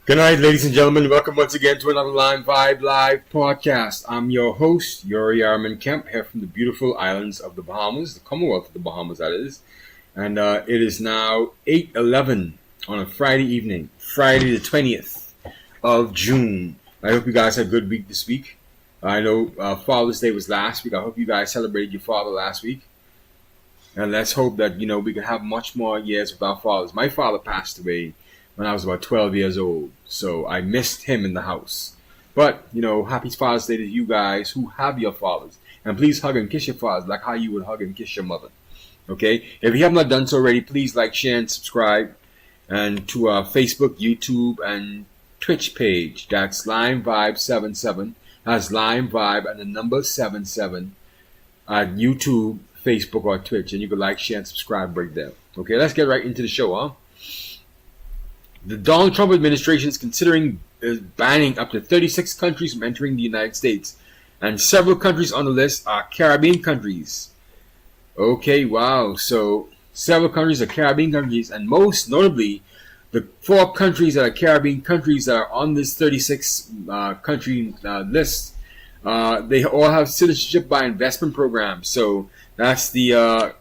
Good night, ladies and gentlemen. Welcome once again to another Lime Vibe Live podcast. I'm your host, Yuri Armin Kemp, here from the beautiful islands of the Bahamas, the Commonwealth of the Bahamas, that is. And it is now 8:11 on a Friday evening, Friday the 20th of June. I hope you guys had a good week this week. I know Father's Day was last week. I hope you guys celebrated your father last week. And let's hope that, we can have much more years with our fathers. My father passed away when I was about 12 years old, so I missed him in the house. But, happy Father's Day to you guys who have your fathers. And please hug and kiss your fathers like how you would hug and kiss your mother. Okay? If you have not done so already, please like, share, and subscribe. And to our Facebook, YouTube, and Twitch page. That's Lime Vibe 77. That's Lime Vibe and the number 77 at YouTube, Facebook, or Twitch. And you can like, share, and subscribe right there. Okay, let's get right into the show, huh? The Donald Trump administration is considering banning up to 36 countries from entering the United States. And several countries on the list are Caribbean countries. Okay, wow. So, several countries are Caribbean countries. And most notably, the 4 countries that are Caribbean countries that are on this 36 country list, they all have citizenship by investment programs. So, that's the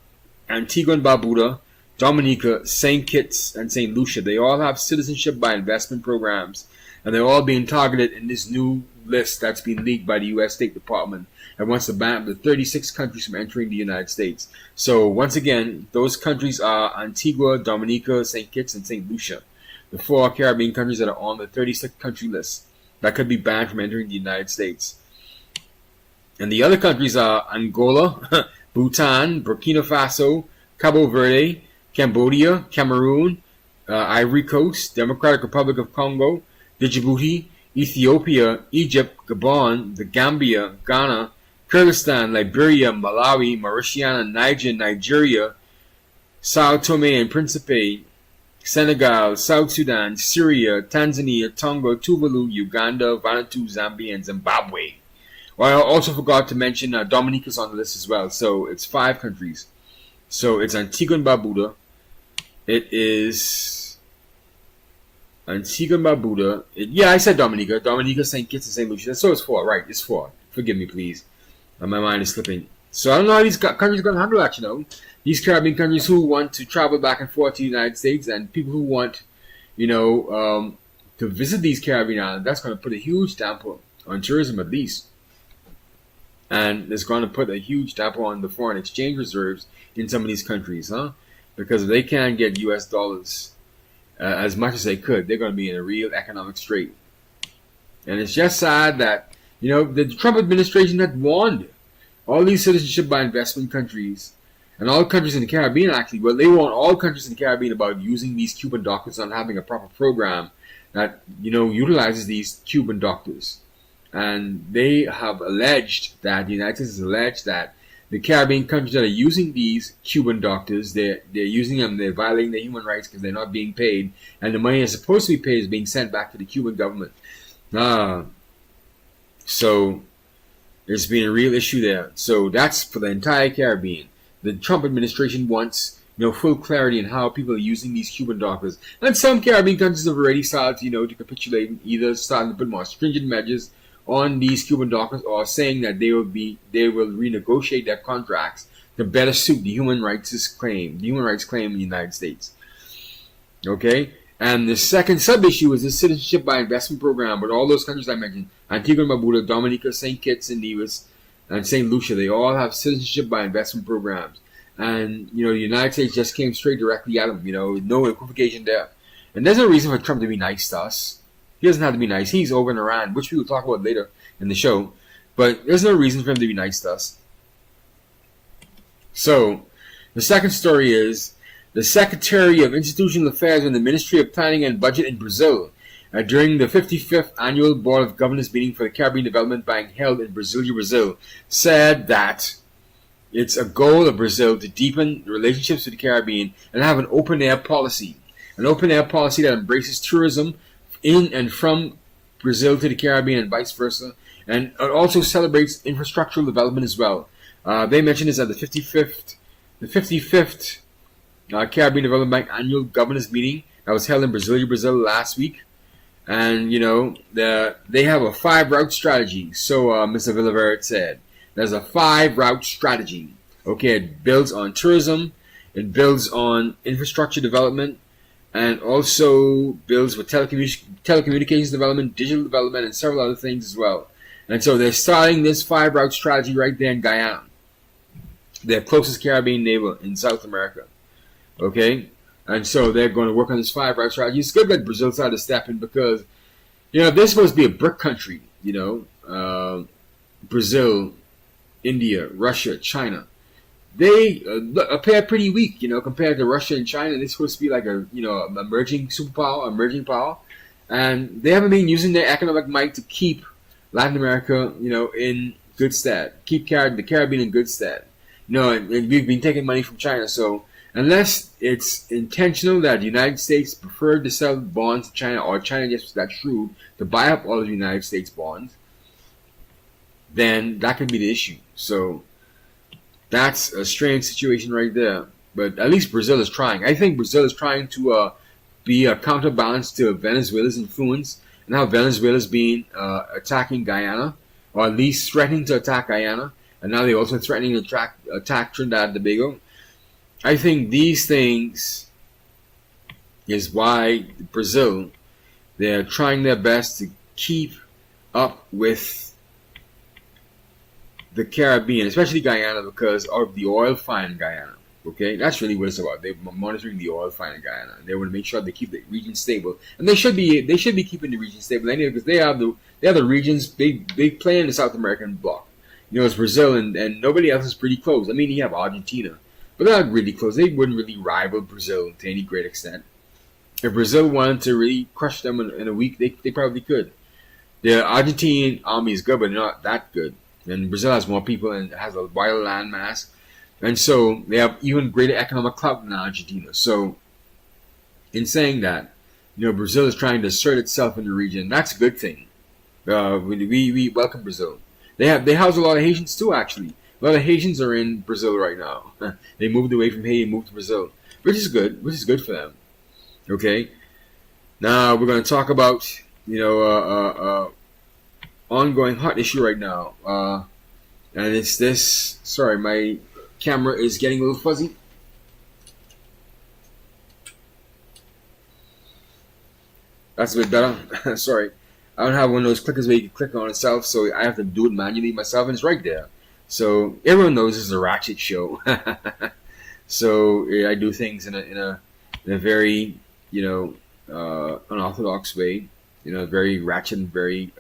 Antigua and Barbuda, Dominica, St. Kitts, and St. Lucia. They all have citizenship by investment programs, and they're all being targeted in this new list that's been leaked by the U.S. State Department and wants to ban the 36 countries from entering the United States. So, once again, those countries are Antigua, Dominica, St. Kitts, and St. Lucia, the 4 Caribbean countries that are on the 36 country list that could be banned from entering the United States. And the other countries are Angola, Bhutan, Burkina Faso, Cabo Verde, Cambodia, Cameroon, Ivory Coast, Democratic Republic of Congo, Djibouti, Ethiopia, Egypt, Gabon, the Gambia, Ghana, Kyrgyzstan, Liberia, Malawi, Mauritania, Niger, Nigeria, Sao Tome and Principe, Senegal, South Sudan, Syria, Tanzania, Tonga, Tuvalu, Uganda, Vanuatu, Zambia, and Zimbabwe. Well, I also forgot to mention Dominica's on the list as well. So it's 5 countries. So it's Antigua and Barbuda. It is Antigua and Barbuda. I said Dominica. Dominica, St. Kitts, and St. Lucia. So it's 4, right? It's 4. Forgive me, please. My mind is slipping. So I don't know how these countries are going to handle that, These Caribbean countries who want to travel back and forth to the United States and people who want, to visit these Caribbean islands, that's going to put a huge damper on tourism at least. And it's going to put a huge damper on the foreign exchange reserves in some of these countries, because if they can't get U.S. dollars as much as they could, they're going to be in a real economic strait. And it's just sad that, the Trump administration had warned all these citizenship by investment countries and all countries in the Caribbean, actually, well, they warned all countries in the Caribbean about using these Cuban doctors and having a proper program that, utilizes these Cuban doctors. And they have alleged that, the United States has alleged that the Caribbean countries that are using these Cuban doctors, they're using them, they're violating their human rights because they're not being paid, and the money that's supposed to be paid is being sent back to the Cuban government. So there's been a real issue there. So that's for the entire Caribbean. The Trump administration wants, full clarity on how people are using these Cuban doctors. And some Caribbean countries have already started, to capitulate and either starting to put more stringent measures on these Cuban doctors, or saying that they will renegotiate their contracts to better suit the human rights claim in the United States. Okay? And the second sub-issue is the citizenship by investment program. But all those countries I mentioned, Antigua and Barbuda, Dominica, St. Kitts and Nevis, and St. Lucia, they all have citizenship by investment programs. And, the United States just came straight directly at them, no equivocation there. And there's no reason for Trump to be nice to us. He doesn't have to be nice. He's over in Iran, which we will talk about later in the show. But there's no reason for him to be nice to us. So, the second story is the Secretary of Institutional Affairs in the Ministry of Planning and Budget in Brazil, during the 55th Annual Board of Governors meeting for the Caribbean Development Bank held in Brasilia, Brazil, said that it's a goal of Brazil to deepen relationships with the Caribbean and have an open-air policy. An open-air policy that embraces tourism in and from Brazil to the Caribbean and vice versa, and it also celebrates infrastructural development as well. They mentioned this at the 55th Caribbean Development Bank Annual Governors Meeting that was held in Brasilia, Brazil last week. And, they have a 5-route strategy. So, Mr. Villaverde said, there's a 5-route strategy. Okay, it builds on tourism, it builds on infrastructure development, and also builds with telecommunications development, digital development, and several other things as well. And so they're starting this 5-route strategy right there in Guyana, their closest Caribbean neighbor in South America. Okay? And so they're going to work on this 5-route strategy. It's good that Brazil started to step in because, they're supposed to be a BRIC country, Brazil, India, Russia, China. They appear pretty weak, compared to Russia and China. They're supposed to be like a, emerging superpower, emerging power. And they haven't been using their economic might to keep Latin America, in good stead. Keep the Caribbean in good stead. And we've been taking money from China. So unless it's intentional that the United States preferred to sell bonds to China, or China just was that shrewd to buy up all of the United States bonds, then that could be the issue. So that's a strange situation right there. But at least Brazil is trying. I think Brazil is trying to be a counterbalance to Venezuela's influence, and how Venezuela's been attacking Guyana, or at least threatening to attack Guyana, and now they're also threatening to attack Trinidad and Tobago. I think these things is why Brazil, they're trying their best to keep up with the Caribbean, especially Guyana, because of the oil find in Guyana. Okay, that's really what it's about. They're monitoring the oil find in Guyana. They want to make sure they keep the region stable, and they should be keeping the region stable anyway, because they are the regions they play in the South American bloc. It's Brazil and nobody else is pretty close. I mean, you have Argentina, but they're not really close. They wouldn't really rival Brazil to any great extent. If Brazil wanted to really crush them in a week, they probably could. The Argentine army is good, but they're not that good. And Brazil has more people and has a wider land mass. And so they have even greater economic clout than Argentina. So in saying that, Brazil is trying to assert itself in the region. That's a good thing. We welcome Brazil. They house a lot of Haitians too, actually. A lot of Haitians are in Brazil right now. They moved away from Haiti and moved to Brazil, which is good for them. Okay. Now we're going to talk about ongoing hot issue right now, and it's this. Sorry, my camera is getting a little fuzzy. That's a bit better. Sorry, I don't have one of those clickers where you can click on itself, so I have to do it manually myself, and it's right there. So everyone knows this is a ratchet show. So I do things in a very unorthodox way, very ratchet and very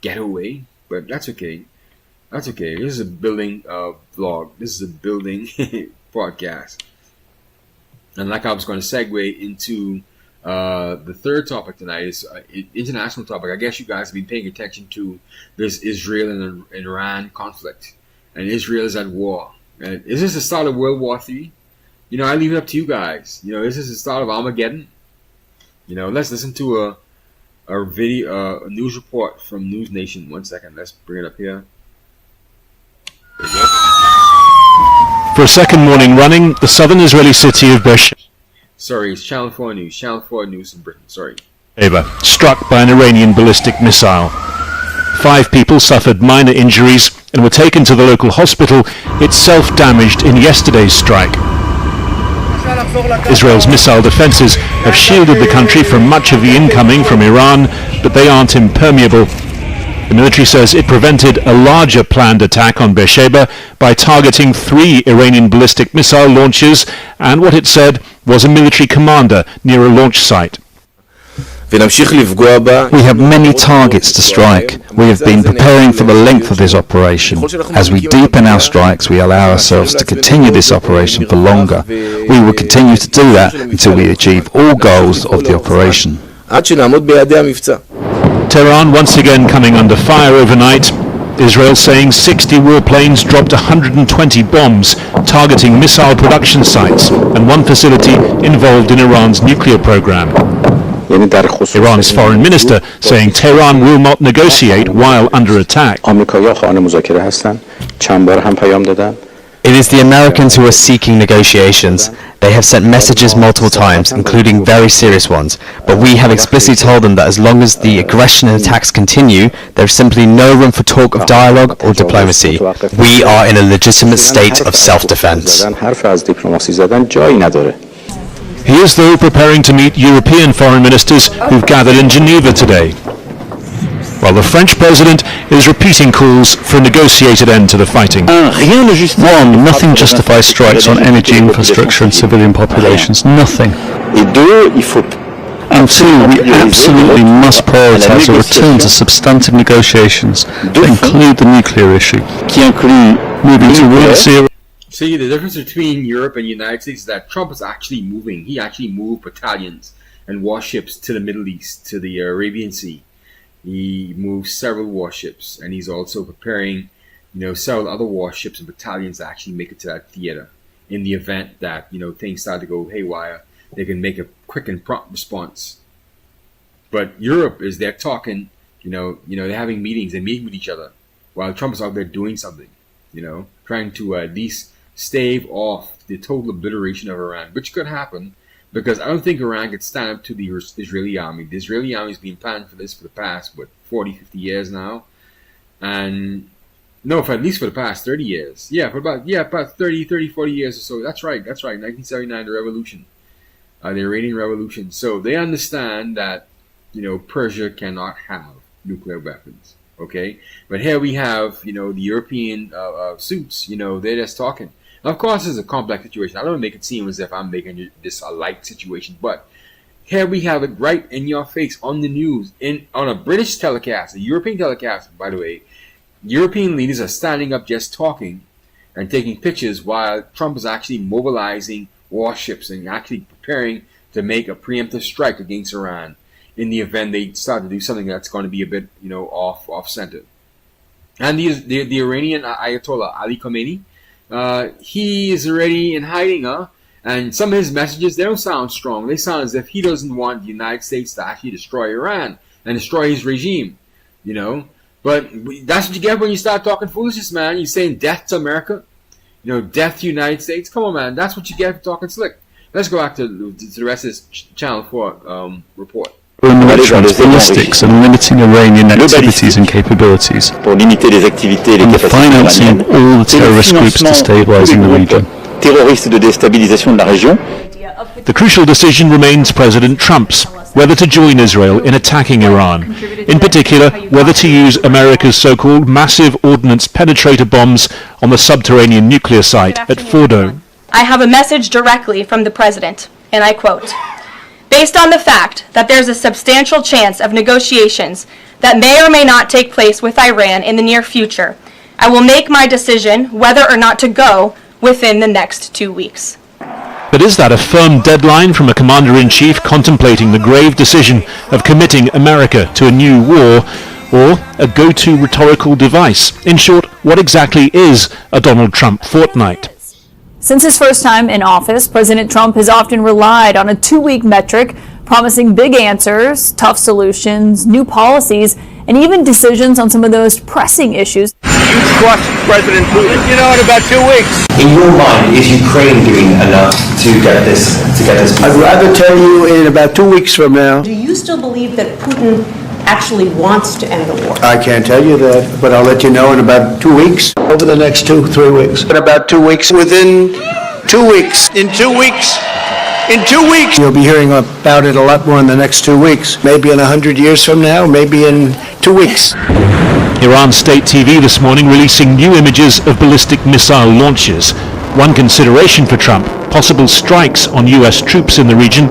ghetto way. But that's okay. That's okay. This is a building vlog. This is a building podcast. And like I was going to segue into the third topic tonight is international topic. I guess you guys have been paying attention to this Israel and Iran conflict. And Israel is at war. And is this the start of World War III? I leave it up to you guys. Is this the start of Armageddon? Let's listen to a video, a news report from News Nation. 1 second. Let's bring it up here. There you go. For a second morning running, the southern Israeli city of Beersheba. Sorry, it's Channel 4 News. Channel 4 News in Britain. Sorry. Struck by an Iranian ballistic missile. 5 people suffered minor injuries and were taken to the local hospital, itself damaged in yesterday's strike. Israel's missile defenses have shielded the country from much of the incoming from Iran, but they aren't impermeable. The military says it prevented a larger planned attack on Beersheba by targeting 3 Iranian ballistic missile launches and what it said was a military commander near a launch site. We have many targets to strike. We have been preparing for the length of this operation. As we deepen our strikes, we allow ourselves to continue this operation for longer. We will continue to do that until we achieve all goals of the operation. Tehran once again coming under fire overnight. Israel saying 60 warplanes dropped 120 bombs targeting missile production sites and one facility involved in Iran's nuclear program. Iran's foreign minister saying Tehran will not negotiate while under attack. It is the Americans who are seeking negotiations. They have sent messages multiple times, including very serious ones, but we have explicitly told them that as long as the aggression and attacks continue, there is simply no room for talk of dialogue or diplomacy. We are in a legitimate state of self-defense. He is, though, preparing to meet European foreign ministers who've gathered in Geneva today, while the French president is repeating calls for a negotiated end to the fighting. One, nothing justifies strikes on energy infrastructure and civilian populations. Nothing. And two, we absolutely must prioritise a return to substantive negotiations that include the nuclear issue, moving towards zero. See, the difference between Europe and the United States is that Trump is actually moving. He actually moved battalions and warships to the Middle East, to the Arabian Sea. He moved several warships, and he's also preparing, several other warships and battalions to actually make it to that theater. In the event that, things start to go haywire, they can make a quick and prompt response. But Europe is there talking, they're having meetings, they're meeting with each other, while Trump is out there doing something, trying to at least stave off the total obliteration of Iran, which could happen. Because I don't think Iran could stand up to the Israeli army. The Israeli army has been planning for this for the past, 40, 50 years now? And, no, for at least for the past 30 years. Yeah, for about 30, 40 years or so. That's right. 1979, the revolution. The Iranian Revolution. So they understand that, Persia cannot have nuclear weapons. Okay? But here we have, the European suits, they're just talking. Now, of course, it's a complex situation. I don't want to make it seem as if I'm making this a light situation, but here we have it right in your face on the news, on a British telecast, a European telecast, by the way. European leaders are standing up just talking and taking pictures while Trump is actually mobilizing warships and actually preparing to make a preemptive strike against Iran in the event they start to do something that's going to be a bit, off-center. And the Iranian Ayatollah Ali Khamenei, he is already in hiding, and some of his messages, they don't sound strong. They sound as if he doesn't want the United States to actually destroy Iran and destroy his regime, But that's what you get when you start talking foolishness, man. You're saying death to America, death to the United States. Come on, man. That's what you get for talking slick. Let's go back to the rest of this Channel 4 report. Ballistics and limiting Iranian activities and capabilities, and the financing of all the terrorist groups destabilizing the region. The crucial decision remains President Trump's, whether to join Israel in attacking Iran. In particular, whether to use America's so-called massive ordnance penetrator bombs on the subterranean nuclear site at Fordo. I have a message directly from the President, and I quote, "Based on the fact that there's a substantial chance of negotiations that may or may not take place with Iran in the near future, I will make my decision whether or not to go within the next 2 weeks." But is that a firm deadline from a commander-in-chief contemplating the grave decision of committing America to a new war, or a go-to rhetorical device? In short, what exactly is a Donald Trump fortnight? Since his first time in office, President Trump has often relied on a 2-week metric, promising big answers, tough solutions, new policies, and even decisions on some of those pressing issues. You trust President Putin? In about 2 weeks. In your mind, is Ukraine doing enough to get this? I'd rather tell you in about 2 weeks from now. Do you still believe that Putin actually wants to end the war? I can't tell you that, but I'll let you know in about 2 weeks. Over the next 2-3 weeks. In about 2 weeks. Within 2 weeks. In 2 weeks. In 2 weeks. You'll be hearing about it a lot more in the next 2 weeks. Maybe in 100 years from now, maybe in 2 weeks. Iran state TV this morning releasing new images of ballistic missile launches. One consideration for Trump, possible strikes on US troops in the region,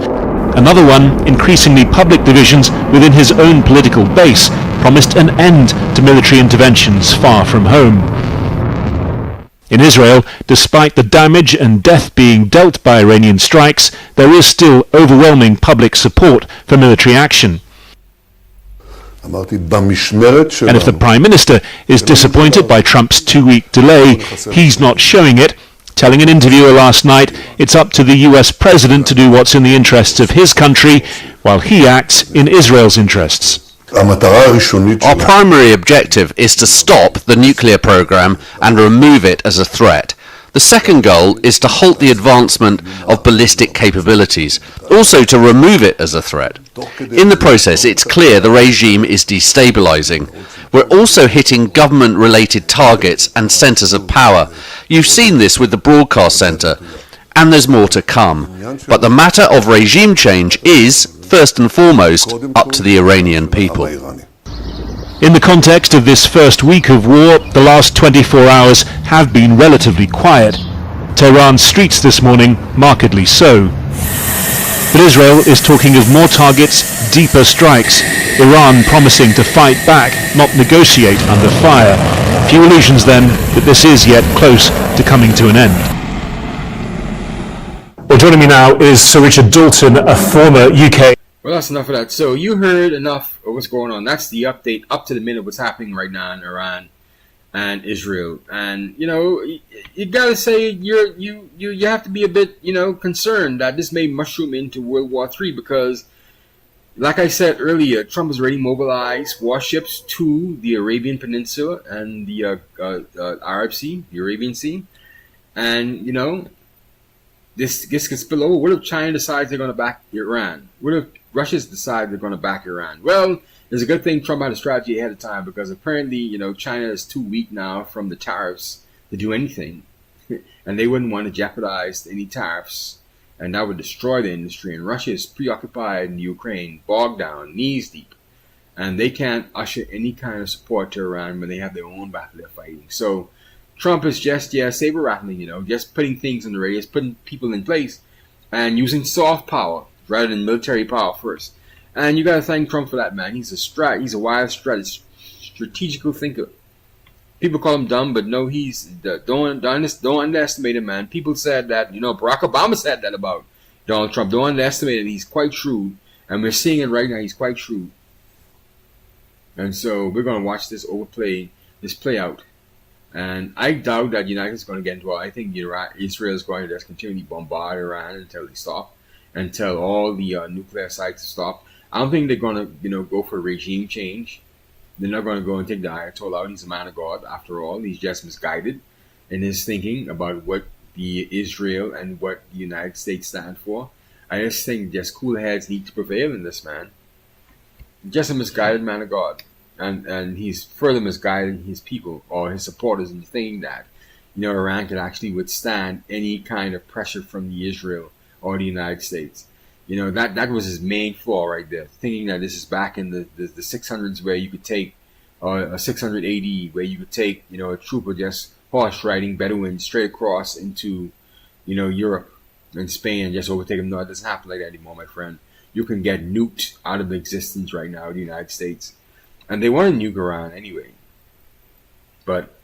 Another one, increasingly public divisions within his own political base, promised an end to military interventions far from home. In Israel, despite the damage and death being dealt by Iranian strikes, there is still overwhelming public support for military action. And if the Prime Minister is disappointed by Trump's 2-week delay, he's not showing it, telling an interviewer last night it's up to the US President to do what's in the interests of his country, while he acts in Israel's interests. Our primary objective is to stop the nuclear program and remove it as a threat. The second goal is to halt the advancement of ballistic capabilities, also to remove it as a threat. In the process, it's clear the regime is destabilizing. We're also hitting government-related targets and centers of power. You've seen this with the broadcast center, and there's more to come. But the matter of regime change is, first and foremost, up to the Iranian people. In the context of this first week of war, the last 24 hours have been relatively quiet. Tehran's streets this morning, markedly so. But Israel is talking of more targets, deeper strikes, Iran promising to fight back, not negotiate under fire. Few illusions then that this is yet close to coming to an end. Well, joining me now is Sir Richard Dalton, a former UK... Well, that's enough of that. So you heard enough of what's going on. That's the update up to the minute what's happening right now in Iran and Israel. And, you know, you gotta say you have to be a bit, you know, concerned that this may mushroom into World War III because, like I said earlier, Trump has already mobilized warships to the Arabian Peninsula and the Arab Sea, the Arabian Sea. And, you know, this could spill over. What if China decides they're going to back Iran? What if Russia's decide they're going to back Iran? Well, there's a good thing Trump had a strategy ahead of time because apparently, you know, China is too weak now from the tariffs to do anything. And they wouldn't want to jeopardize any tariffs. And that would destroy the industry. And Russia is preoccupied in Ukraine, bogged down, knees deep. And they can't usher any kind of support to Iran when they have their own battle they're fighting. So Trump is just, saber rattling, you know, just putting things in the radius, putting people in place, and using soft power rather than military power first. And you got to thank Trump for that, man. He's a wise strategical thinker. People call him dumb, but no, don't underestimate him, man. People said that, you know, Barack Obama said that about Donald Trump. Don't underestimate it. He's quite shrewd, and we're seeing it right now. He's quite shrewd. And so we're going to watch this play out. And I doubt that the United States is going to get into it. I think Israel is going to just continually bombard Iran until they stop, until all the nuclear sites stop. I don't think they're going to, you know, go for a regime change. They're not going to go and take the Ayatollah out. He's a man of God, after all. He's just misguided in his thinking about what the Israel and what the United States stand for. I just think just cool heads need to prevail in this, man. Just a misguided man of God. And he's further misguiding his people or his supporters into thinking that, you know, Iran could actually withstand any kind of pressure from the Israel or the United States. You know, that was his main flaw right there, thinking that this is back in the 600s where you could take, a 600 AD, where you could take, you know, a troop of just horse riding Bedouins straight across into, you know, Europe and Spain and just overtake them. No, it doesn't happen like that anymore, my friend. You can get nuked out of existence right now in the United States. And they want to nuke Iran anyway. But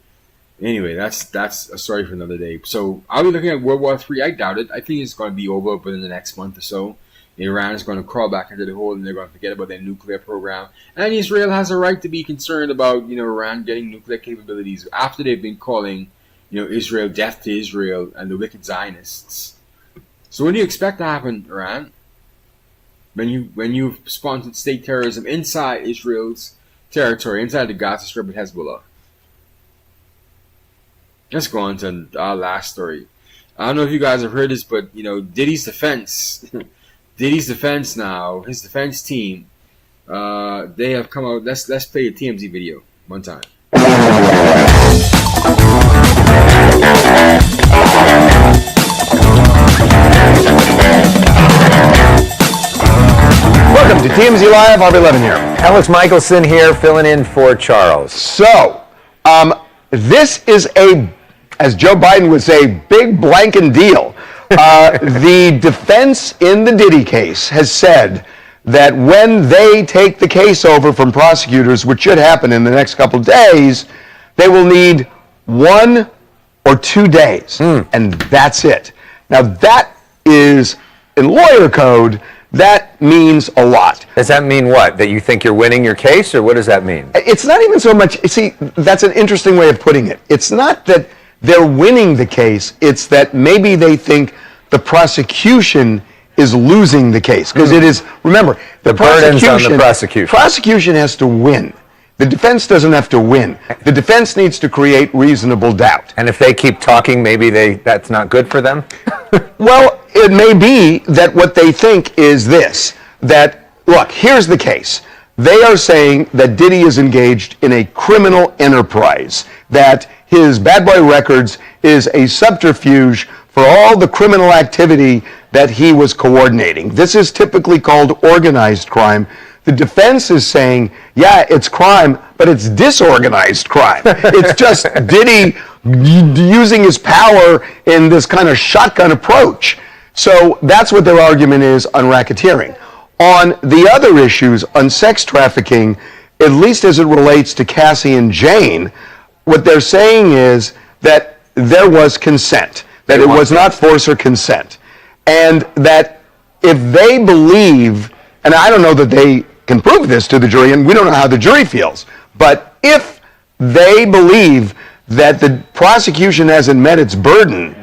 anyway, that's a story for another day. So are we looking at World War III? I doubt it. I think it's going to be over within the next month or so. Iran is going to crawl back into the hole and they're going to forget about their nuclear program. And Israel has a right to be concerned about, you know, Iran getting nuclear capabilities after they've been calling, you know, Israel death to Israel and the wicked Zionists. So what do you expect to happen, Iran? When you've sponsored state terrorism inside Israel's territory, inside the Gaza Strip with Hezbollah. Let's go on to our last story. I don't know if you guys have heard this, but, you know, Diddy's defense now, his defense team, they have come out. Let's play a TMZ video one time. Welcome to TMZ Live. Harvey Levin here. Alex Michelson here, filling in for Charles. So, this is as Joe Biden would say, big blanking deal. The defense in the Diddy case has said that when they take the case over from prosecutors, which should happen in the next couple of days, they will need 1 or 2 days, and that's it. Now that is, in lawyer code, that means a lot. Does that mean what? That you think you're winning your case, or what does that mean? It's not even so much, see, that's an interesting way of putting it. It's not that they're winning the case, it's that maybe they think the prosecution is losing the case. Because it is, remember, the burden's on the prosecution. Prosecution has to win. The defense doesn't have to win. The defense needs to create reasonable doubt. And if they keep talking, maybe that's not good for them? Well, it may be that what they think is this, that, look, here's the case. They are saying that Diddy is engaged in a criminal enterprise, that his Bad Boy Records is a subterfuge for all the criminal activity that he was coordinating. This is typically called organized crime. The defense is saying, yeah, it's crime, but it's disorganized crime. It's just Diddy using his power in this kind of shotgun approach. So that's what their argument is on racketeering. On the other issues, on sex trafficking, at least as it relates to Cassie and Jane, what they're saying is that there was consent, that it was not force or consent. And that if they believe, and I don't know that they can prove this to the jury, and we don't know how the jury feels, but if they believe that the prosecution hasn't met its burden,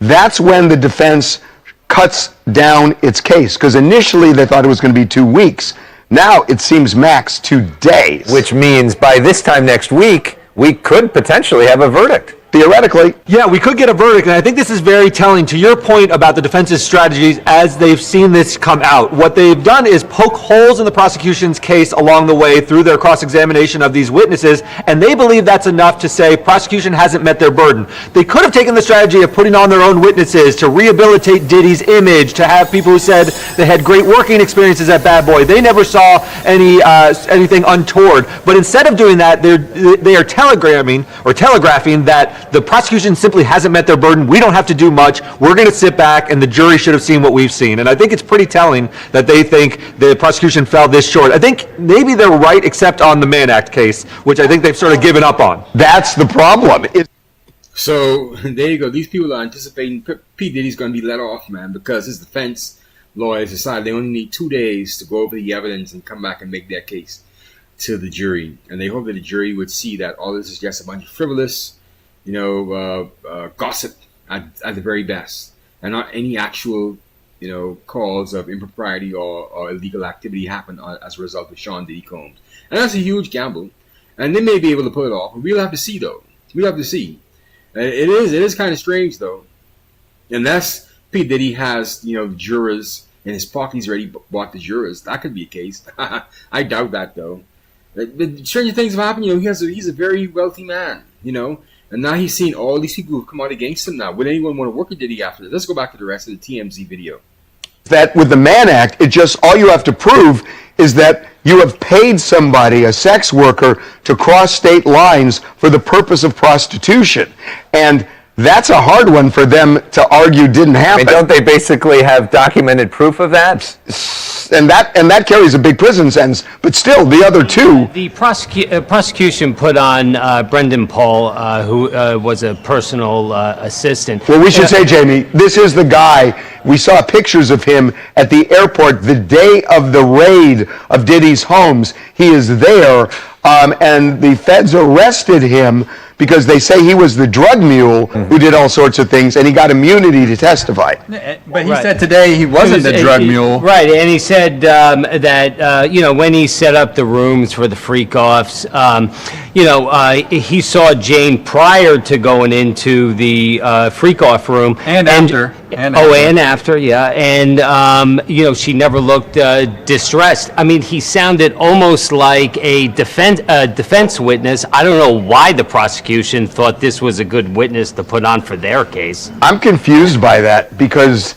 that's when the defense cuts down its case. Because initially they thought it was going to be 2 weeks. Now it seems max 2 days. Which means by this time next week, we could potentially have a verdict. Theoretically. Yeah, we could get a verdict, and I think this is very telling to your point about the defense's strategies as they've seen this come out. What they've done is poke holes in the prosecution's case along the way through their cross-examination of these witnesses, and they believe that's enough to say prosecution hasn't met their burden. They could have taken the strategy of putting on their own witnesses to rehabilitate Diddy's image, to have people who said they had great working experiences at Bad Boy. They never saw anything untoward. But instead of doing that, they are telegraphing that the prosecution simply hasn't met their burden. We don't have to do much. We're going to sit back, and the jury should have seen what we've seen. And I think it's pretty telling that they think the prosecution fell this short. I think maybe they're right, except on the Mann Act case, which I think they've sort of given up on. That's the problem. So there you go. These people are anticipating P. Diddy's going to be let off, man, because his defense lawyers decided they only need 2 days to go over the evidence and come back and make their case to the jury. And they hope that the jury would see that all this is just a bunch of frivolous, gossip at the very best, and not any actual, cause of impropriety or illegal activity happen as a result of Sean Diddy Combs. And that's a huge gamble, and they may be able to pull it off. We'll have to see, though. We'll have to see. It is kind of strange, though, unless P. Diddy has, the jurors in his pocket. He's already bought the jurors. That could be a case. I doubt that, though. But stranger things have happened. He's a very wealthy man, And now he's seen all these people who've come out against him now. Would anyone want to work with Diddy after this? Let's go back to the rest of the TMZ video. That with the Mann Act, all you have to prove is that you have paid somebody, a sex worker, to cross state lines for the purpose of prostitution. And that's a hard one for them to argue didn't happen. Don't they basically have documented proof of that? And that carries a big prison sentence. But still, the other two. The prosecution put on Brendan Paul, who was a personal assistant. Well, we should say, Jamie, this is the guy. We saw pictures of him at the airport the day of the raid of Diddy's homes. He is there, and the feds arrested him because they say he was the drug mule who did all sorts of things, and he got immunity to testify. But he said today he wasn't the drug mule. Right, and he said that, when he set up the rooms for the freak-offs, he saw Jane prior to going into the freak-off room. And after. And after, yeah. And, she never looked distressed. I mean, he sounded almost like a defense witness. I don't know why the prosecution thought this was a good witness to put on for their case. I'm confused by that because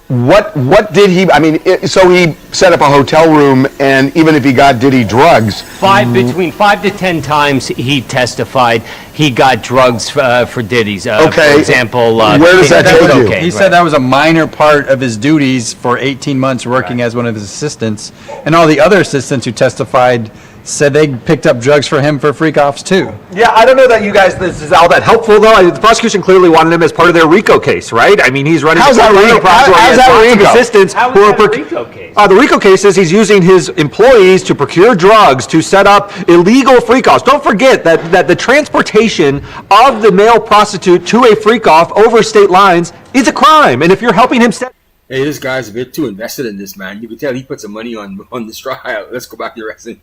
What did he? I mean, so he set up a hotel room, and even if he got Diddy drugs, between 5 to 10 times he testified he got drugs for Diddy's. Okay. For example, where does that take you? He said that was a minor part of his duties for 18 months working as one of his assistants, and all the other assistants who testified said they picked up drugs for him for freak-offs too. Yeah, I don't know that you guys, this is all that helpful though. The prosecution clearly wanted him as part of their RICO case, right? I mean, he's running How's that RICO? How's that RICO? Assistants who are RICO case? The RICO case is he's using his employees to procure drugs to set up illegal freak-offs. Don't forget that the transportation of the male prostitute to a freak-off over state lines is a crime. And if you're helping him set... Hey, this guy's a bit too invested in this, man. You can tell he put some money on this trial. Let's go back to the wrestling.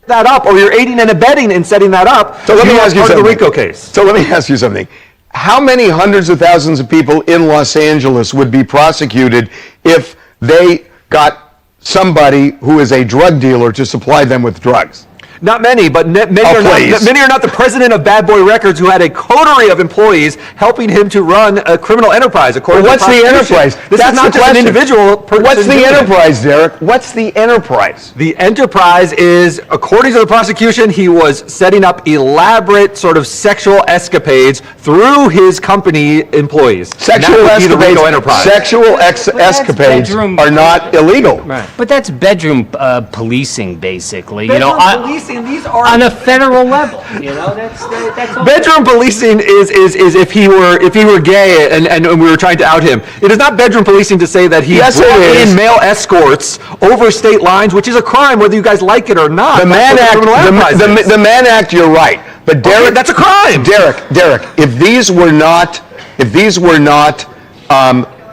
that up, or you're aiding and abetting in setting that up. So let me ask you something. The RICO case. So let me ask you something. How many hundreds of thousands of people in Los Angeles would be prosecuted if they got somebody who is a drug dealer to supply them with drugs? Not many, but many are not the president of Bad Boy Records, who had a coterie of employees helping him to run a criminal enterprise. According what's to the enterprise? This is not just an individual person. What's the enterprise, Derek? What's the enterprise? The enterprise is, according to the prosecution, he was setting up elaborate sort of sexual escapades through his company employees. Sexual escapades are not illegal. Right. But that's bedroom policing, basically. Policing, these are on a federal level. You know, that's all. Bedroom policing is if he were gay and we were trying to out him. It is not bedroom policing to say that he brought in male escorts over state lines, which is a crime, whether you guys like it or not. The Mann Act. You're right, but Derek, okay, that's a crime. Derek, if these were not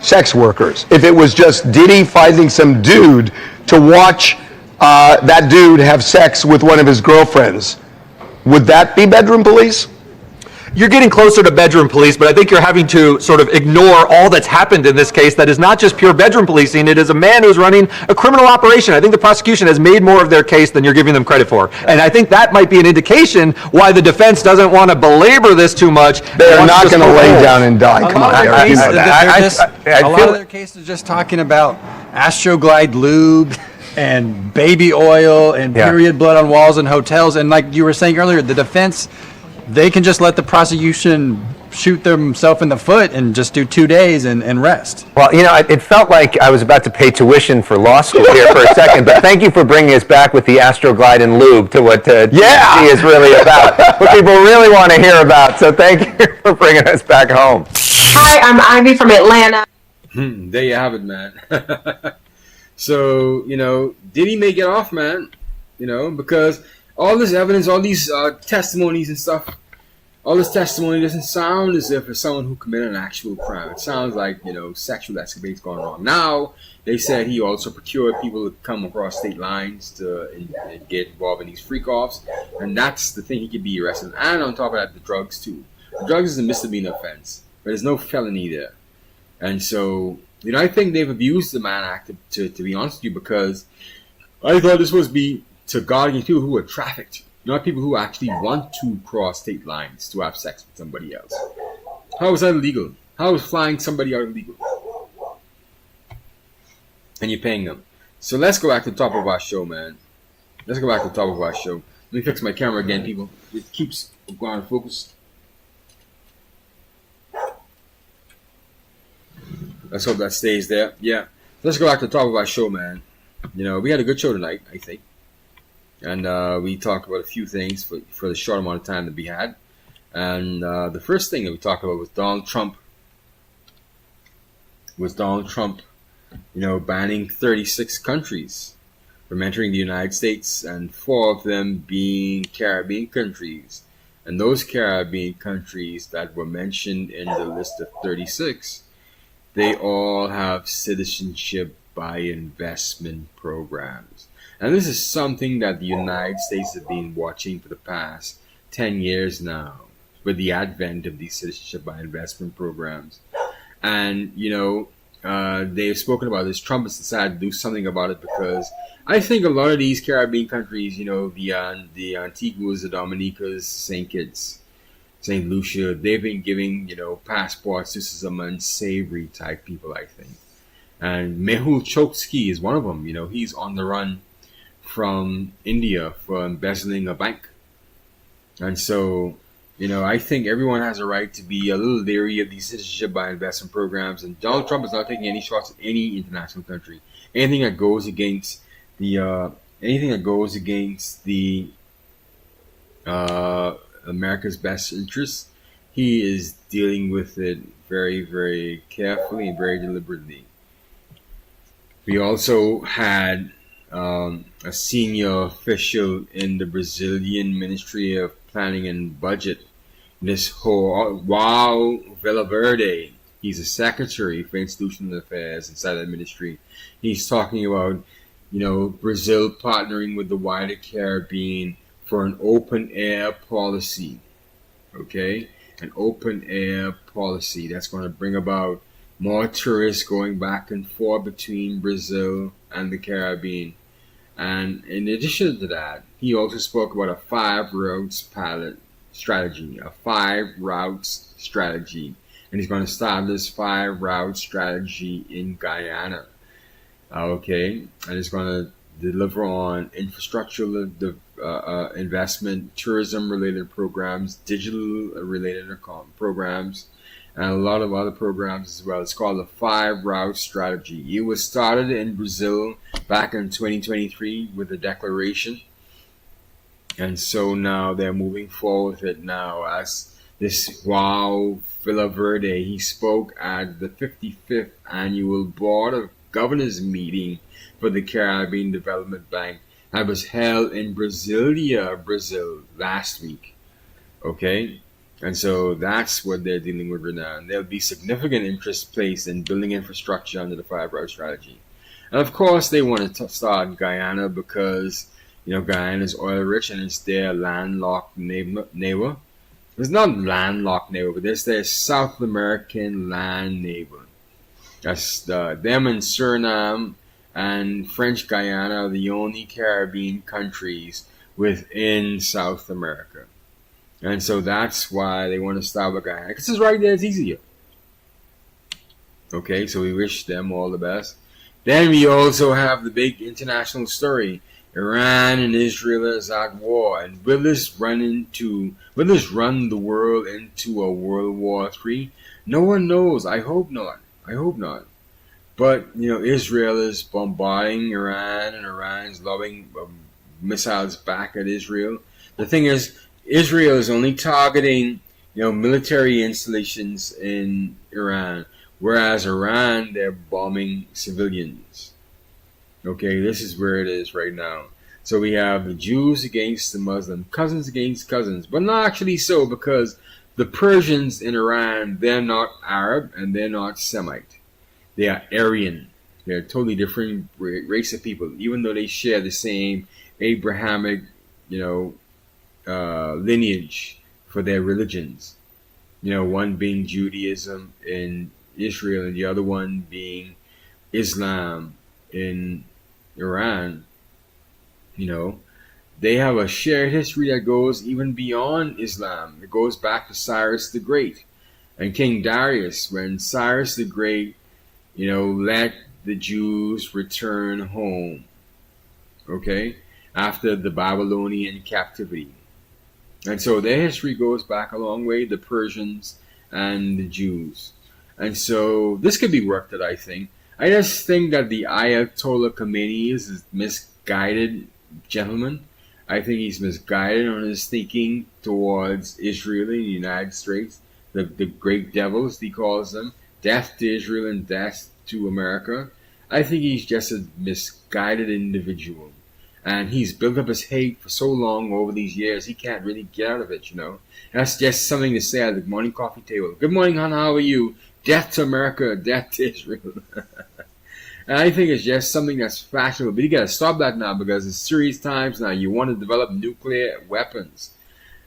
sex workers, if it was just Diddy finding some dude to watch that dude have sex with one of his girlfriends, would that be bedroom police? You're getting closer to bedroom police, but I think you're having to sort of ignore all that's happened in this case that is not just pure bedroom policing. It is a man who's running a criminal operation. I think the prosecution has made more of their case than you're giving them credit for. And I think that might be an indication why the defense doesn't want to belabor this too much. They are not going to lay down and die. Come on, Derek. A lot of their cases are just talking about Astroglide lube and baby oil and period blood on walls and hotels. And like you were saying earlier, the defense, they can just let the prosecution shoot themselves in the foot and just do 2 days and rest. Well, you know, it felt like I was about to pay tuition for law school here for a second, but thank you for bringing us back with the Astroglide and lube to what TNT is really about, what people really want to hear about. So thank you for bringing us back home. Hi, I'm Ivy from Atlanta. There you have it, man. So, you know, Diddy may get off, man, you know, because all this evidence, all these testimonies and stuff, all this testimony doesn't sound as if it's someone who committed an actual crime. It sounds like, you know, sexual escapades gone wrong. Now, they said he also procured people to come across state lines to get involved in these freak-offs, and that's the thing he could be arrested. And on top of that, the drugs, too. The drugs is a misdemeanor offense, but there's no felony there. And so, you know, I think they've abused the Mann Act, to be honest with you, because I thought this was be to guard against people who are trafficked, not people who actually want to cross state lines to have sex with somebody else. How is that illegal? How is flying somebody out illegal? And you're paying them. So let's go back to the top of our show, man. Let's go back to the top of our show. Let me fix my camera again, people. It keeps going focused. Let's hope that stays there. Yeah. Let's go back to the top of our show, man. You know, we had a good show tonight, I think. And we talked about a few things for the short amount of time that we had. And the first thing that we talked about was Donald Trump. You know, banning 36 countries from entering the United States, and 4 of them being Caribbean countries. And those Caribbean countries that were mentioned in the list of 36, they all have citizenship by investment programs. And this is something that the United States has been watching for the past 10 years now, with the advent of these citizenship by investment programs. And, you know, they've spoken about this. Trump has decided to do something about it, because I think a lot of these Caribbean countries, you know, the Antiguas, the Dominicas, St. Kitts, St. Lucia, they've been giving, passports to some unsavory type people, I think. And Mehul Chokshi is one of them. He's on the run from India for embezzling a bank. And so, I think everyone has a right to be a little leery of these citizenship by investment programs. And Donald Trump is not taking any shots at any international country. Anything that goes against the America's best interests, he is dealing with it very, very carefully and very deliberately. We also had a senior official in the Brazilian Ministry of Planning and Budget, this João Villaverde. He's a secretary for institutional affairs inside that ministry. He's talking about, Brazil partnering with the wider Caribbean for an open air policy. Okay? An open air policy that's going to bring about more tourists going back and forth between Brazil and the Caribbean. And in addition to that, he also spoke about a 5 routes pilot strategy, a 5 routes strategy. And he's going to start this 5 route strategy in Guyana. Okay? And he's going to deliver on infrastructure investment, tourism-related programs, digital-related programs, and a lot of other programs as well. It's called the 5 route strategy. It was started in Brazil back in 2023 with a declaration. And so now they're moving forward with it now as this João Villaverde. He spoke at the 55th annual Board of Governors meeting for the Caribbean Development Bank that was held in Brasilia, Brazil last week. Okay? And so that's what they're dealing with right now. And there'll be significant interest placed in building infrastructure under the 5 route strategy. And of course, they want to start in Guyana because, Guyana is oil rich and it's their landlocked neighbor. It's not landlocked neighbor, but it's their South American land neighbor. That's them and Suriname and French Guyana are the only Caribbean countries within South America. And so that's why they want to start with Guyana. Because it's right there, it's easier. Okay, so we wish them all the best. Then we also have the big international story. Iran and Israel is at war. And will this run the world into a World War III? No one knows. I hope not. But, Israel is bombarding Iran and Iran is lobbing missiles back at Israel. The thing is, Israel is only targeting, military installations in Iran, whereas Iran, they're bombing civilians. Okay, this is where it is right now. So we have the Jews against the Muslims, cousins against cousins, but not actually so, because the Persians in Iran, they're not Arab and they're not Semite. They are Aryan. They're a totally different race of people, even though they share the same Abrahamic, lineage for their religions. One being Judaism in Israel and the other one being Islam in Iran. They have a shared history that goes even beyond Islam. It goes back to Cyrus the Great and King Darius, when Cyrus the Great, let the Jews return home. Okay? After the Babylonian captivity. And so their history goes back a long way, the Persians and the Jews. And so this could be worked at, I think. I just think that the Ayatollah Khomeini is a misguided gentleman. I think he's misguided on his thinking towards Israel and the United States, the great devils, he calls them, death to Israel and death to America. I think he's just a misguided individual. And he's built up his hate for so long over these years, he can't really get out of it, That's just something to say at the morning coffee table. Good morning, hon, how are you? Death to America, death to Israel. And I think it's just something that's fashionable. But you got to stop that now, because it's serious times now. You want to develop nuclear weapons,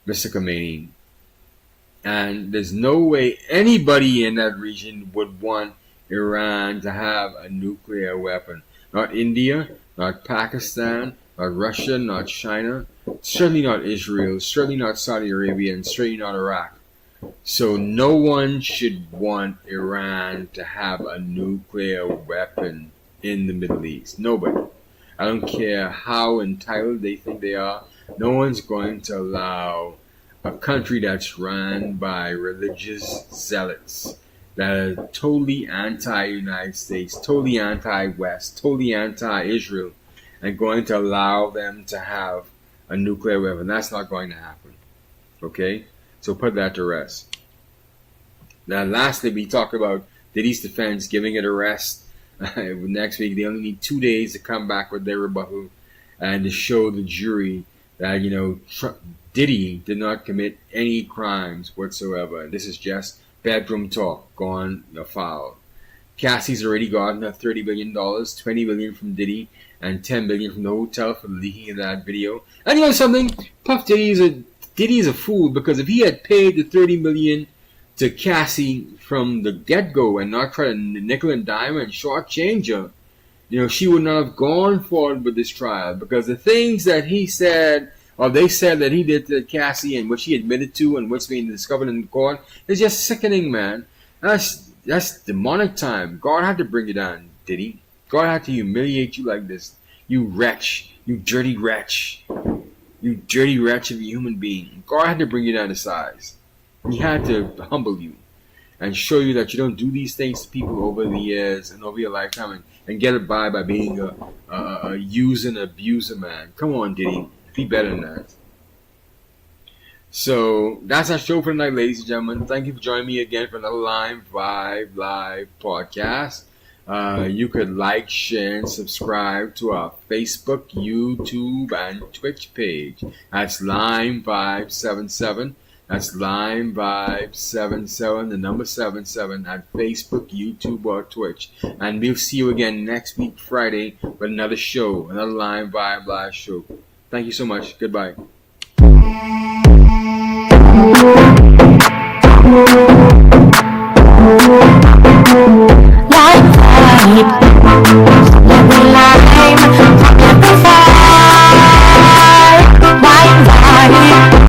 Mr. Khomeini. And there's no way anybody in that region would want Iran to have a nuclear weapon. Not India, not Pakistan, not Russia, not China, certainly not Israel, certainly not Saudi Arabia, and certainly not Iraq. So no one should want Iran to have a nuclear weapon in the Middle East. Nobody. I don't care how entitled they think they are. No one's going to allow a country that's run by religious zealots that are totally anti-United States, totally anti-West, totally anti-Israel, and going to allow them to have a nuclear weapon. That's not going to happen. Okay? So put that to rest. Now, lastly, we talk about Diddy's defense giving it a rest. Next week, they only need 2 days to come back with their rebuttal and to show the jury that, Diddy did not commit any crimes whatsoever. This is just bedroom talk gone afoul. Cassie's already gotten her $30 billion, $20 billion from Diddy, and $10 billion from the hotel for the leaking of that video. And you know something? Puff Diddy is a fool, because if he had paid the $30 million to Cassie from the get-go and not try to nickel and dime and shortchange her, she would not have gone forward with this trial, because the things that he said, or they said that he did to Cassie, and which he admitted to, and what's being discovered in court, is just sickening, man. That's demonic time. God had to bring you down, Diddy. God had to humiliate you like this. You wretch. You dirty wretch. You dirty wretch of a human being. God had to bring you down to size. He had to humble you and show you that you don't do these things to people over the years and over your lifetime and get it by being a user and abuser, man. Come on, Diddy. Be better than that. So that's our show for tonight, ladies and gentlemen. Thank you for joining me again for another Lime Vibe Live podcast. You could like, share, and subscribe to our Facebook, YouTube, and Twitch page. That's Lime Vibe 77. That's Lime Vibe 77, the number 77 at Facebook, YouTube, or Twitch. And we'll see you again next week, Friday, with another show, another Lime Vibe Live show. Thank you so much. Goodbye.